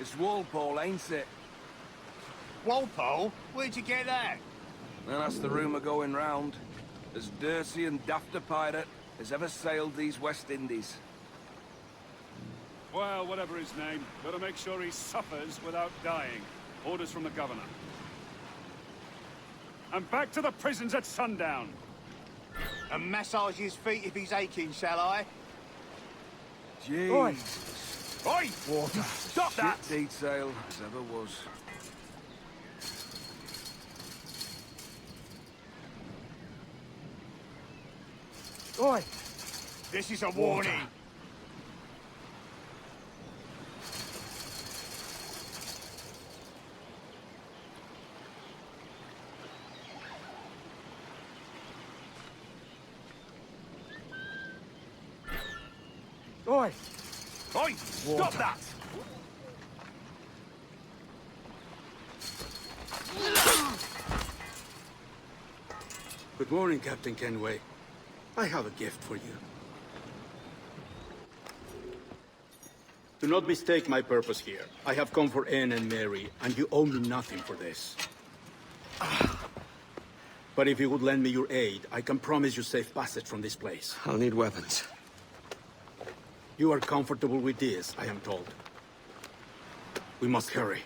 It's Walpole, ain't it? Walpole? Where'd you get that? Well, that's the rumour going round. As dirty and daft a pirate as ever sailed these West Indies. Well, whatever his name, gotta make sure he suffers without dying. Orders from the governor. And back to the prisons at sundown. And massage his feet if he's aching, shall I? Jeez. Oi! Water. Stop that! Shit detail as ever was. Oi! This is a warning. Oi! Oi! Stop that! Good morning, Captain Kenway. I have a gift for you. Do not mistake my purpose here. I have come for Anne and Mary, and you owe me nothing for this. But if you would lend me your aid, I can promise you safe passage from this place. I'll need weapons. You are comfortable with this, I am told. We must hurry.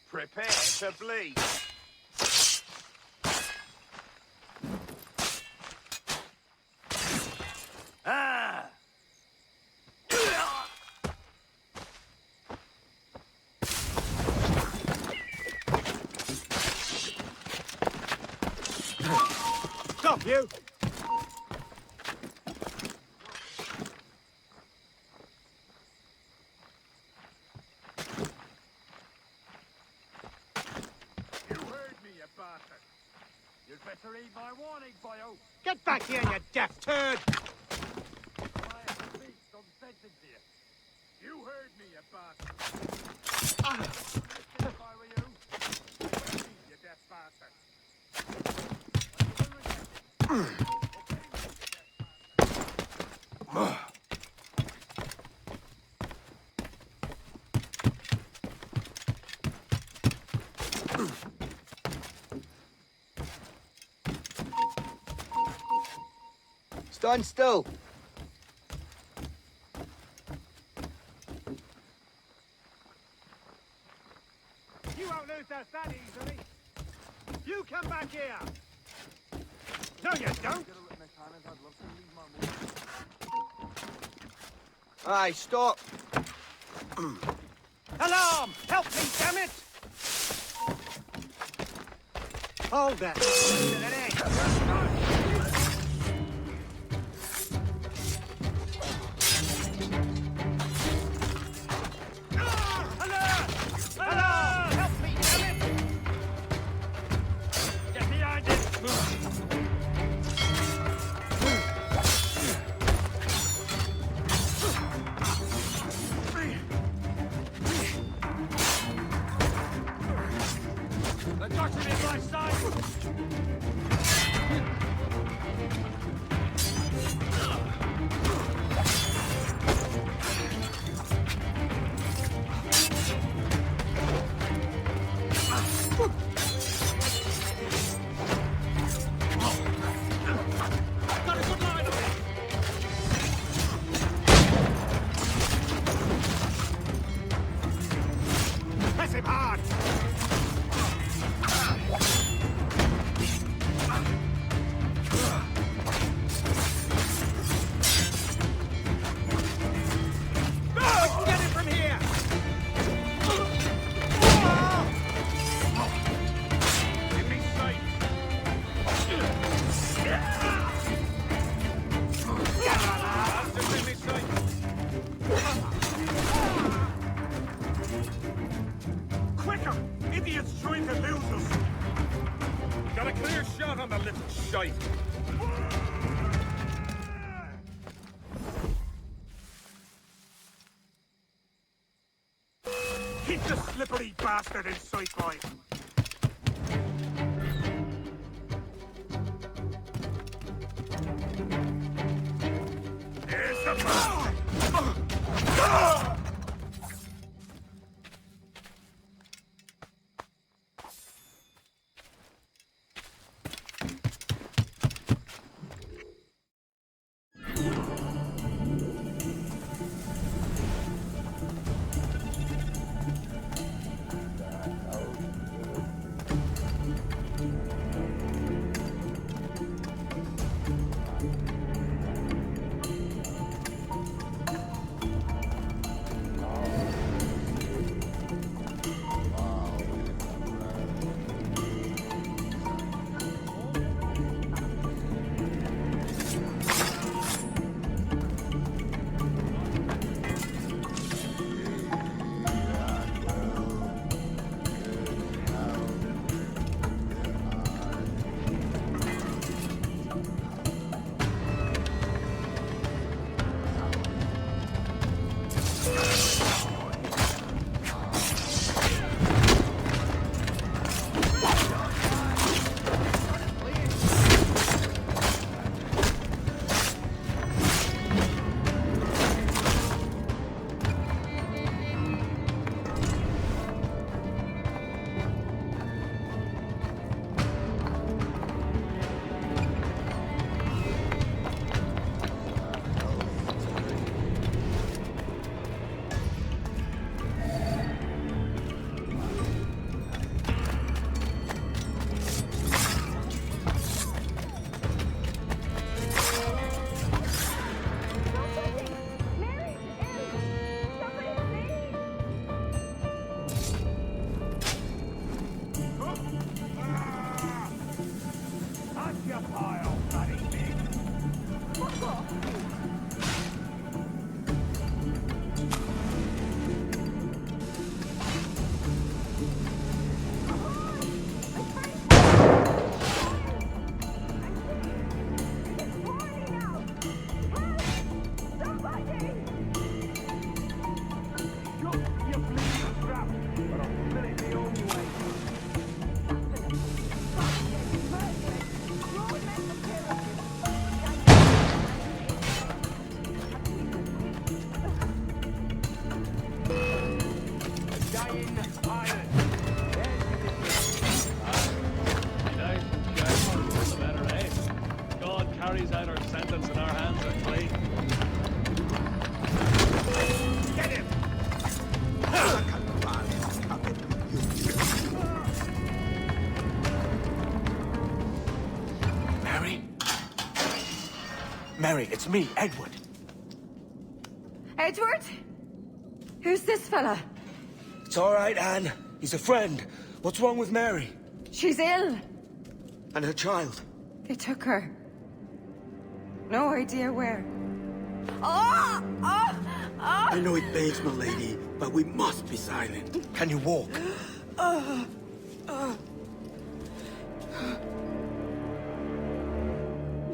Prepare to bleed. Ah! Stop, you! You'd better heed my warning, boyo. Get back here, you deaf turd! I have a beast on sentence here. You heard me, you bastard. If I were you, you deaf bastard. Stand still. You won't lose us that easily. You come back here. No, you don't. Aye, stop. Alarm! Help me, damn it! Hold that. kills us. Got a clear shot on the little shite. Keep the slippery bastard in sight, boy. There's the bastard. carries out our sentence and our hands are clean. Get him! Mary? Mary, it's me, Edward. Edward? Who's this fella? It's all right, Anne. He's a friend. What's wrong with Mary? She's ill. And her child? They took her. No idea where. Oh! Oh! Oh! I know it pains, my lady, but we must be silent. Can you walk?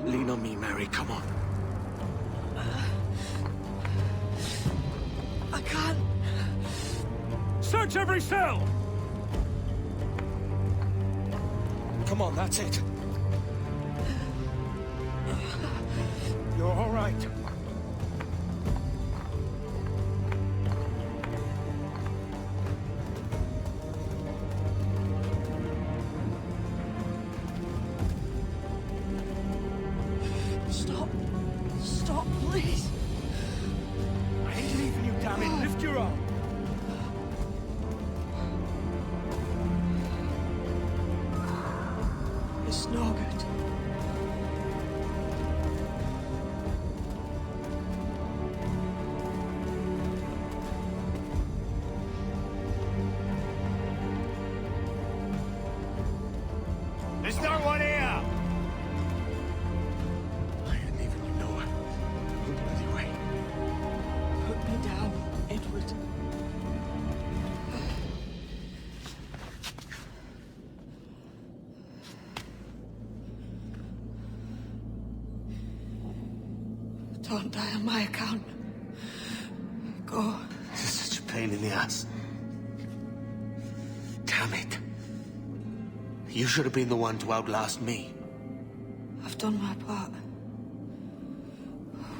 Lean on me, Mary. Come on. I can't. Search every cell! Come on, that's it. You're all right. Stop. Stop, please. I ain't leaving you, damn it. Lift your arm. It's no good. There's no one here! I ain't leaving you nowhere. No bloody way. Put me down, Edward. Don't die on my account. Go. This is such a pain in the ass. Damn it. You should have been the one to outlast me. I've done my part.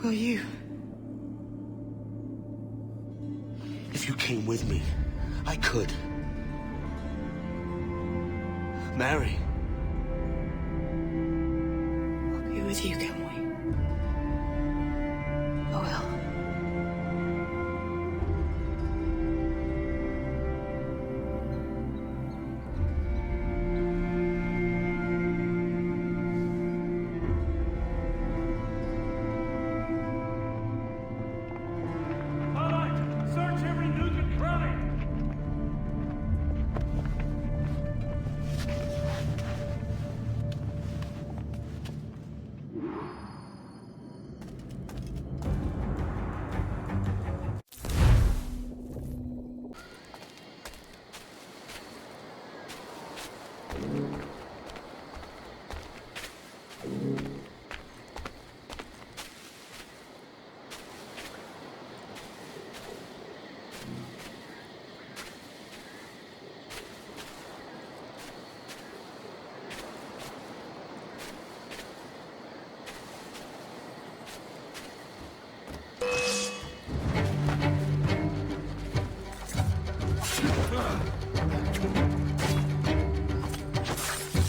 Will you? If you came with me, I could. Mary. I'll be with you, Kenway. I will. All right, search every nook and cranny.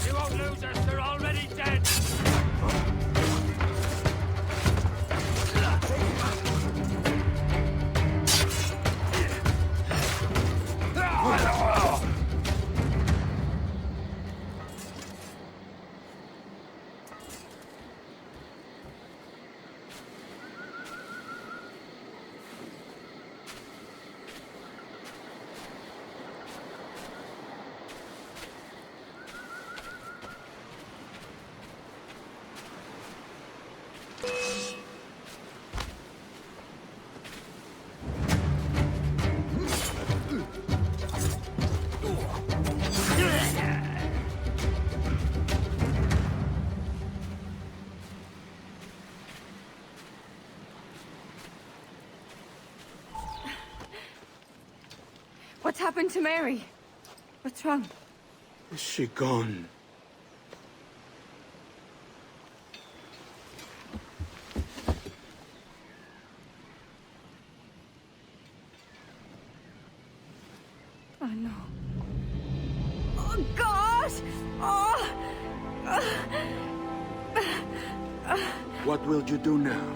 You won't lose us, they're already dead. What's happened to Mary? What's wrong? Is she gone? Oh, no. Oh, God! Oh! What will you do now?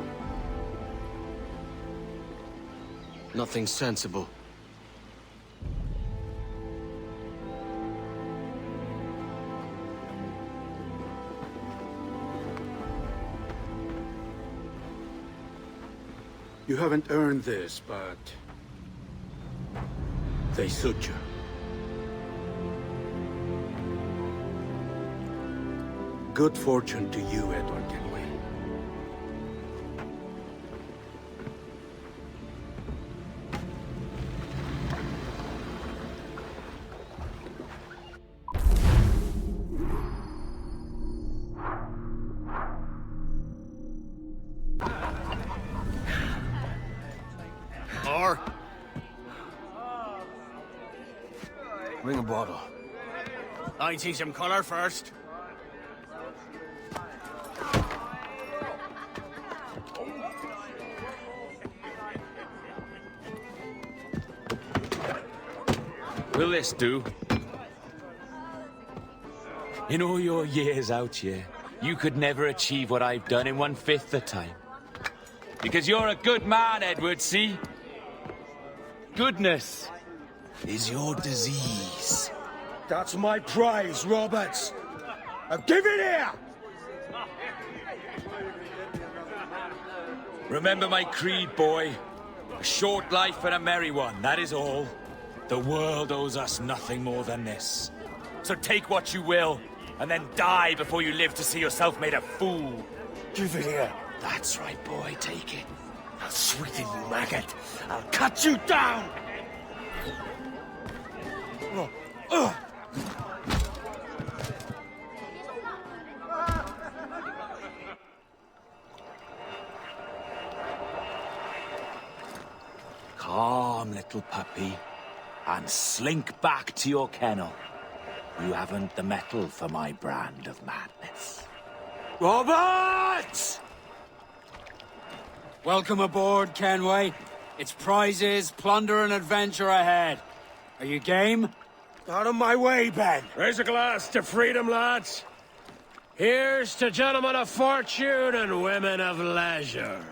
Nothing sensible. You haven't earned this, but they suit you. Good fortune to you, Edward Kenway. Or Bring a bottle. I see some color first. Will this do? In all your years out here, you could never achieve what I've done in 1/5 the time. Because you're a good man, Edward, see? Goodness is your disease. That's my prize, Roberts. Now give it here! Remember my creed, boy. A short life and a merry one, that is all. The world owes us nothing more than this. So take what you will, and then die before you live to see yourself made a fool. Give it here. That's right, boy. Take it. I'll sweeten you, maggot. I'll cut you down! little puppy, and slink back to your kennel. You haven't the mettle for my brand of madness. Robert! Welcome aboard, Kenway. It's prizes, plunder, and adventure ahead. Are you game? Out of my way, Ben. Raise a glass to freedom, lads. Here's to gentlemen of fortune and women of leisure.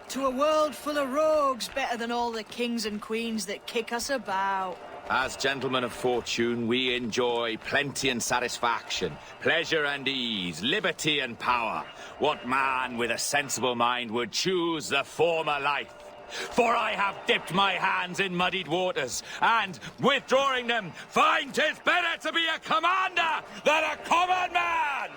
To a world full of rogues, better than all the kings and queens that kick us about. As gentlemen of fortune, we enjoy plenty and satisfaction, pleasure and ease, liberty and power. What man with a sensible mind would choose the former life? For I have dipped my hands in muddied waters, and, withdrawing them, find 'tis better to be a commander than a common man!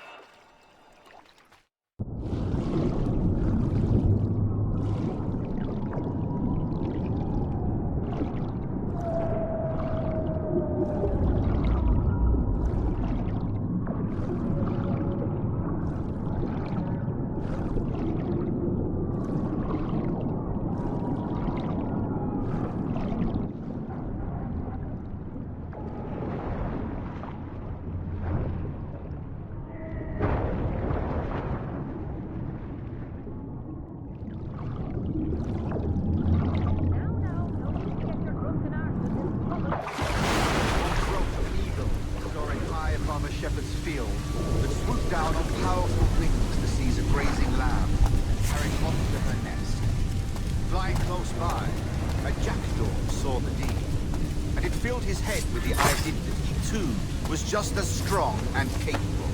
Just as strong and capable.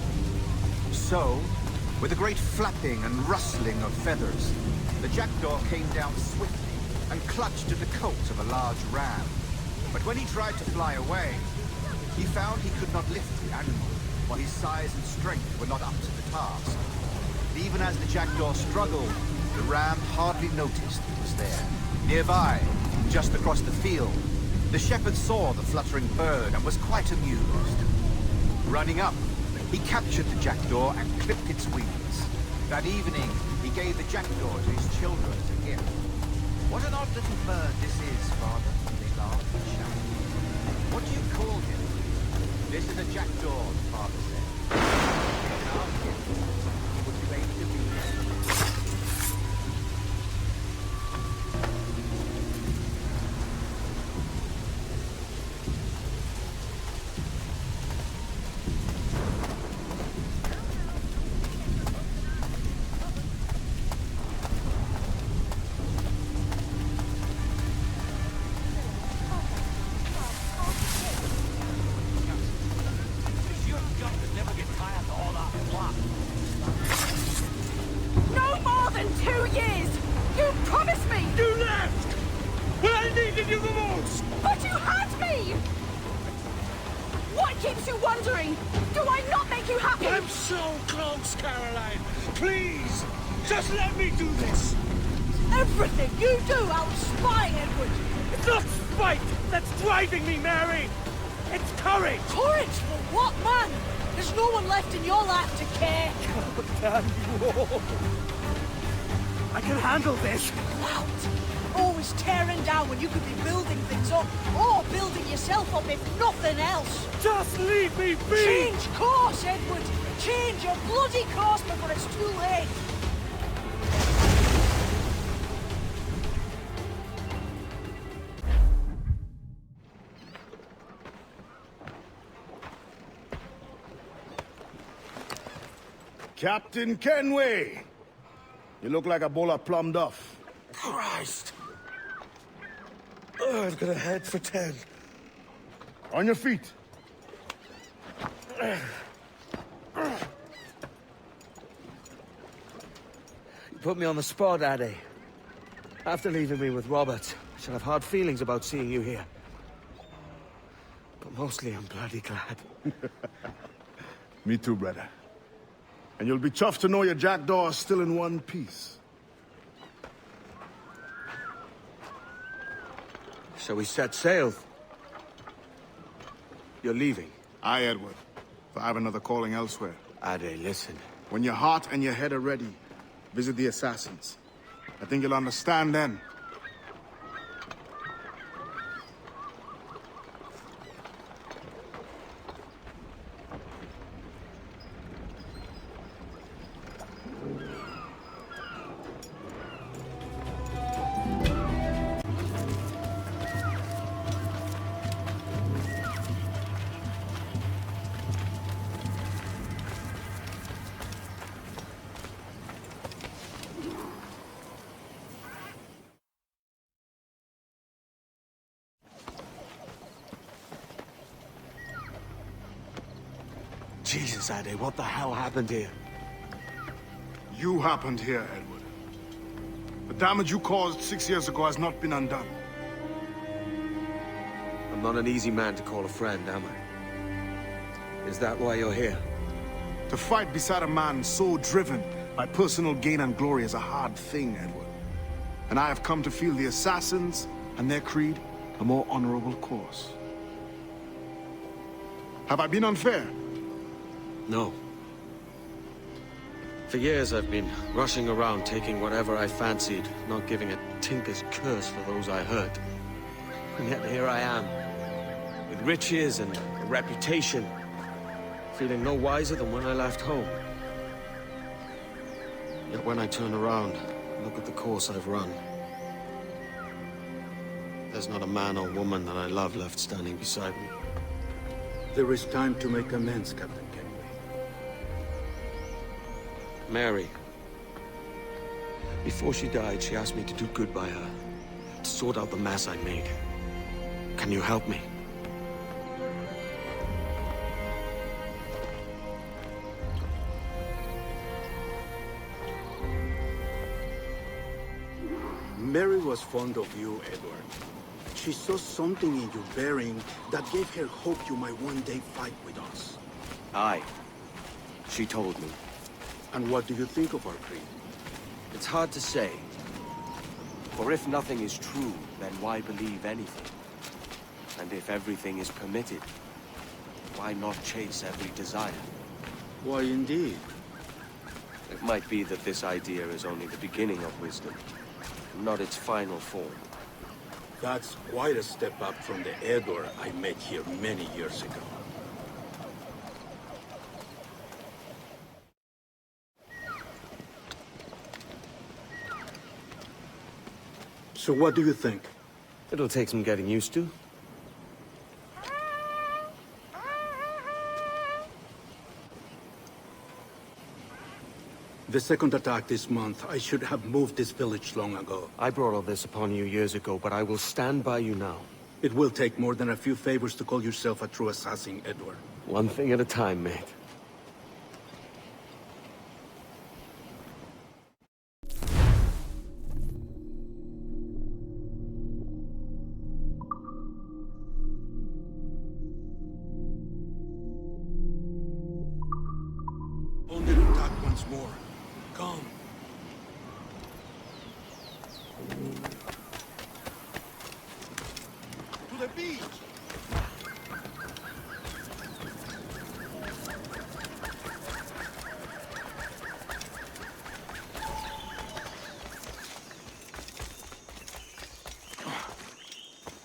So, with a great flapping and rustling of feathers, the jackdaw came down swiftly and clutched at the coat of a large ram. But when he tried to fly away, he found he could not lift the animal, for his size and strength were not up to the task. And even as the jackdaw struggled, the ram hardly noticed he was there. Nearby, just across the field, the shepherd saw the fluttering bird and was quite amused. Running up, he captured the jackdaw and clipped its wings. That evening, he gave the jackdaw to his children as a gift. What an odd little bird this is, Father, they laughed and shouted. What do you call him? This is a jackdaw, the father said. It's our gift. Would you aim to be there? Everything you do, I'll spy, Edward! It's not spite that's driving me, Mary! It's courage! Courage for what, man? There's no one left in your life to care. God damn you all! I can handle this! Out! Always tearing down when you could be building things up, or building yourself up if nothing else! Just leave me be! Change course, Edward! Change your bloody course before it's too late! Captain Kenway! You look like a bowl of plum duff. Christ! Oh, I've got a head for 10. On your feet. You put me on the spot, Addy. After leaving me with Robert, I shall have hard feelings about seeing you here. But mostly I'm bloody glad. Me too, brother. And you'll be chuffed to know your jackdaw is still in one piece. So we set sail. You're leaving? Aye, Edward. For I have another calling elsewhere. Ade, listen. When your heart and your head are ready, visit the assassins. I think you'll understand then. Jesus, Ade, what the hell happened here? You happened here, Edward. The damage you caused 6 years ago has not been undone. I'm not an easy man to call a friend, am I? Is that why you're here? To fight beside a man so driven by personal gain and glory is a hard thing, Edward. And I have come to feel the assassins and their creed a more honorable course. Have I been unfair? No. For years I've been rushing around taking whatever I fancied, not giving a tinker's curse for those I hurt. And yet here I am, with riches and a reputation, feeling no wiser than when I left home. Yet when I turn around, look at the course I've run. There's not a man or woman that I love left standing beside me. There is time to make amends, Captain Kenway. Mary. Before she died, she asked me to do good by her, to sort out the mess I made. Can you help me? Mary was fond of you, Edward. She saw something in your bearing that gave her hope you might one day fight with us. Aye. She told me. And what do you think of our creed? It's hard to say. For if nothing is true, then why believe anything? And if everything is permitted, why not chase every desire? Why, indeed. It might be that this idea is only the beginning of wisdom, not its final form. That's quite a step up from the Edward I met here many years ago. So what do you think? It'll take some getting used to. The second attack this month, I should have moved this village long ago. I brought all this upon you years ago, but I will stand by you now. It will take more than a few favors to call yourself a true assassin, Edward. One thing at a time, mate. On the attack once more. Come. To the beach!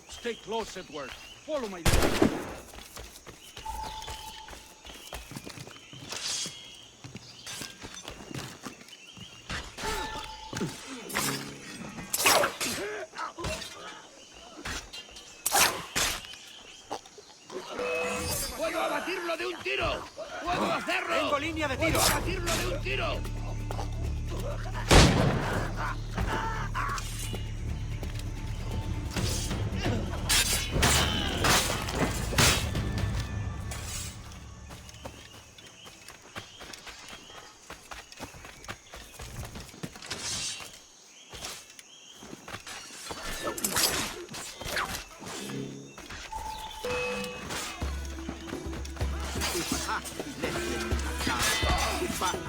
Stay close, Edward. Follow my lead. ¡Puedo abatirlo de un tiro! ¡Puedo hacerlo! ¡Tengo línea de tiro! ¡Puedo abatirlo de un tiro!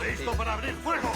¡Listo para abrir fuego!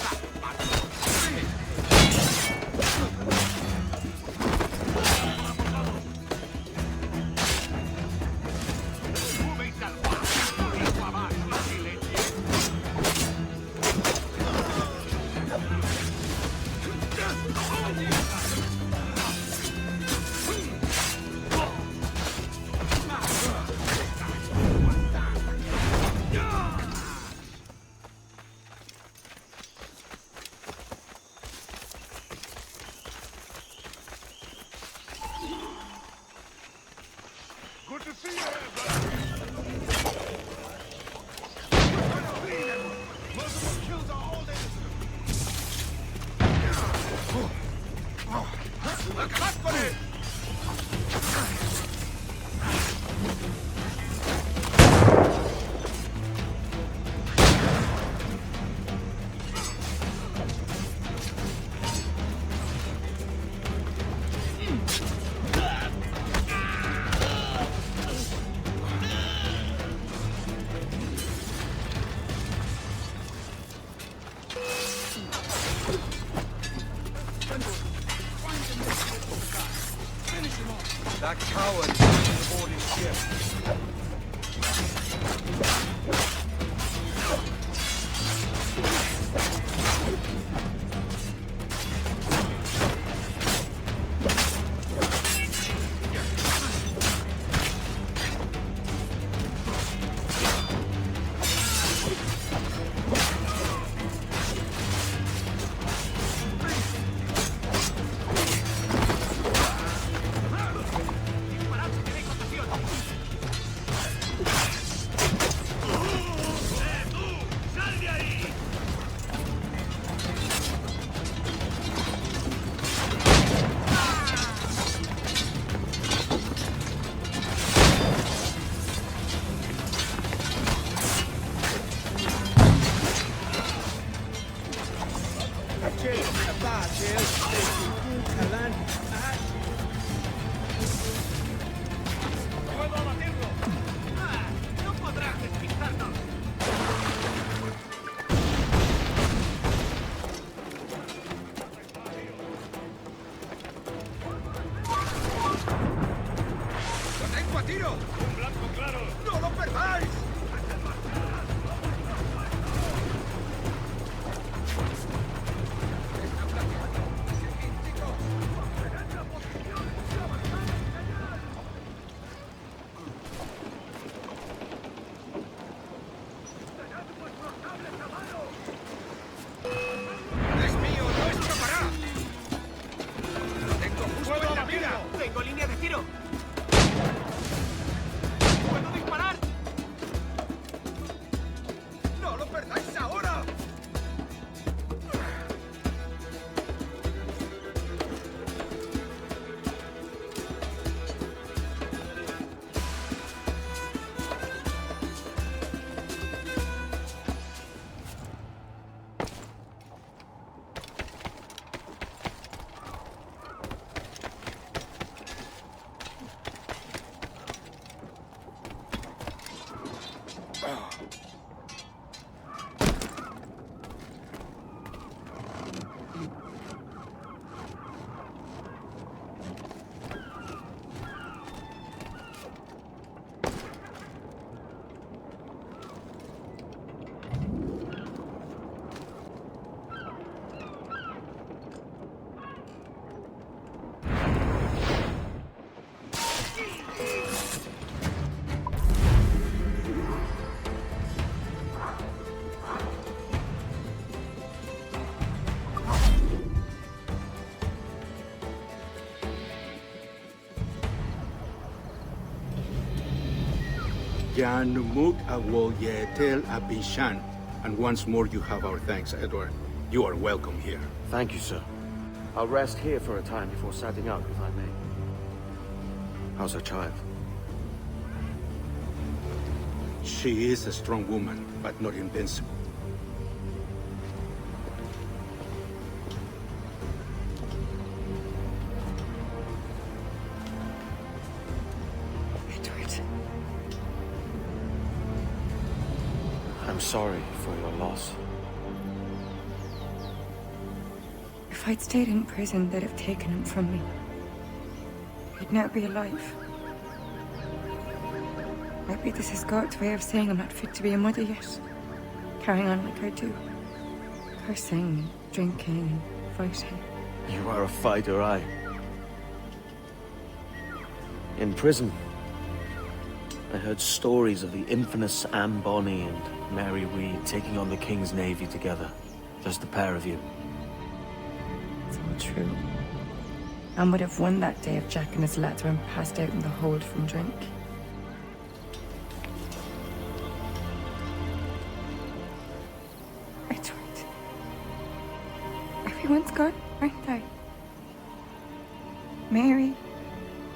That coward is aboard his ship. And once more you have our thanks, Edward. You are welcome here. Thank you, sir. I'll rest here for a time before setting out, if I may. How's her child? She is a strong woman, but not invincible. I'm sorry for your loss. If I'd stayed in prison, they'd have taken him from me. He'd now be alive. Maybe this is God's way of saying I'm not fit to be a mother yet. Carrying on like I do. Cursing, drinking, fighting. You are a fighter, aye. In prison, I heard stories of the infamous Anne Bonny and Mary Reed taking on the King's Navy together. Just the pair of you. It's all true. Anne would have won that day if Jack and his lads weren't passed out in the hold from drink. Edward. Everyone's gone, aren't they? Mary,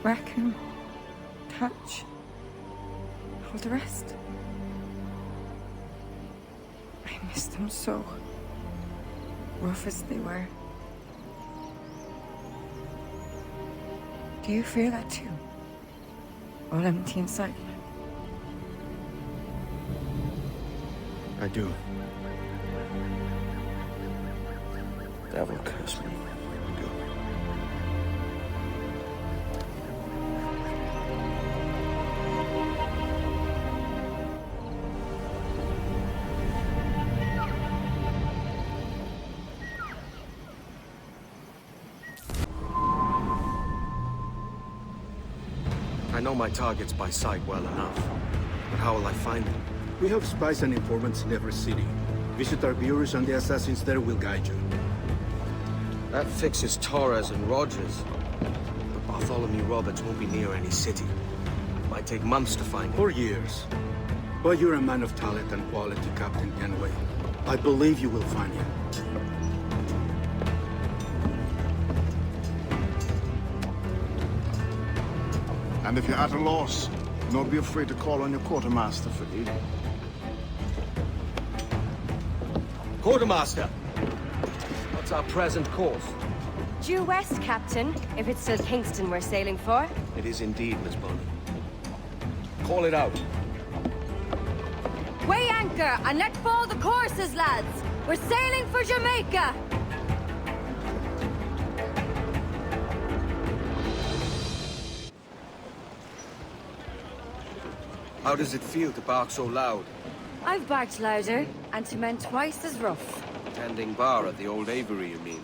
Rackham, Touch, all the rest. I miss them so. Rough as they were. Do you feel that too? All empty inside you? I do. Devil curse me. I do. know my targets by sight well enough. But how will I find them? We have spies and informants in every city. Visit our bureaus and the assassins there will guide you. That fixes Torres and Rogers. But Bartholomew Roberts won't be near any city. Might take months to find him. Or years. But you're a man of talent and quality, Captain Kenway. I believe you will find him. And if you're at a loss, don't be afraid to call on your quartermaster for aid. Quartermaster! What's our present course? Due west, Captain, if it's still Kingston we're sailing for. It is indeed, Miss Bonny. Call it out. Weigh anchor and let fall the courses, lads! We're sailing for Jamaica! How does it feel to bark so loud? I've barked louder, and to men twice as rough. Tending bar at the old aviary, you mean?